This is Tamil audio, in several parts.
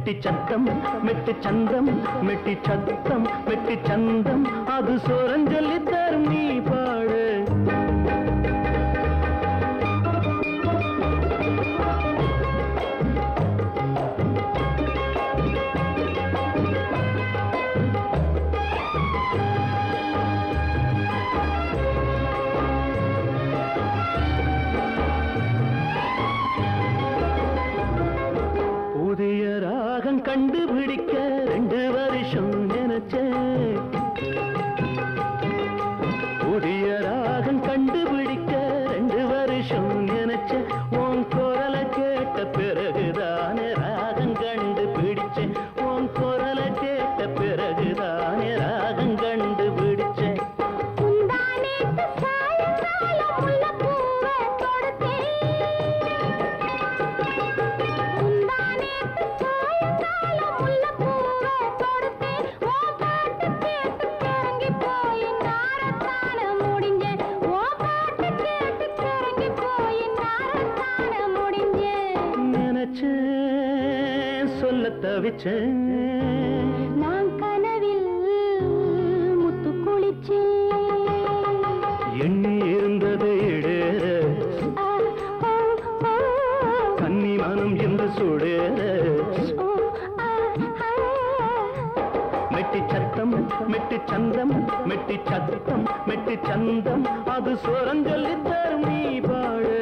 மெட்டி சத்தம் மெட்டி சந்தம் மெட்டி சத்தம் மெட்டி சந்தம் அது சோரஞ்சொல்லி தரும் நீ பாடு. புதிய ராகம் கண்டுபிடிக்க 2 வருஷம் நினைச்சேன். புதிய ராகம் கண்டுபிடிக்க 2 வருஷம் நினைச்சேன். உன் குரலை கேட்ட பிறகுதானே ராகம் கண்டுபிடிச்சேன். உன் குரலை கேட்ட பிறகுதானே ராகம் கண்டுபிடிச்சேன். சொல்ல தவிச்சேன் நான் கனவில் முத்து குளிச்சேன். எண்ணி இருந்தது இடேற கன்னி மனம் என்று சுடேற. மெட்டி சத்தம் மெட்டி சந்தம் மெட்டி சத்தம் மெட்டி சந்தம் அது சோரஞ்சொல்லி தரும் நீ பாடு.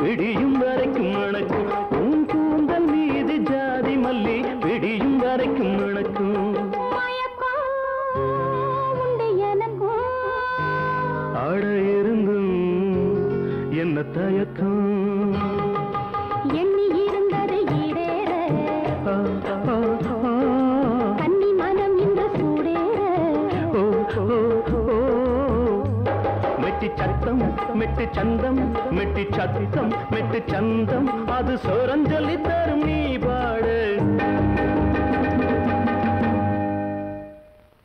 விடியும் வரைக்கும் மணக்கும் உன் கூந்தல் மீது ஜாதி மல்லி விடியும் வரைக்கும் மணக்கும். ஆட இருந்தும் என்ன தயக்கம் எண்ணி இருந்தது ஈடேற கன்னி மனம் இன்று சூடேற. மெட்டி சத்தம் மெட்டி சந்தம் மெட்டி சத்தம் மெட்டி சந்தம் அது சோரஞ்சொல்லி தரும் நீ பாடு.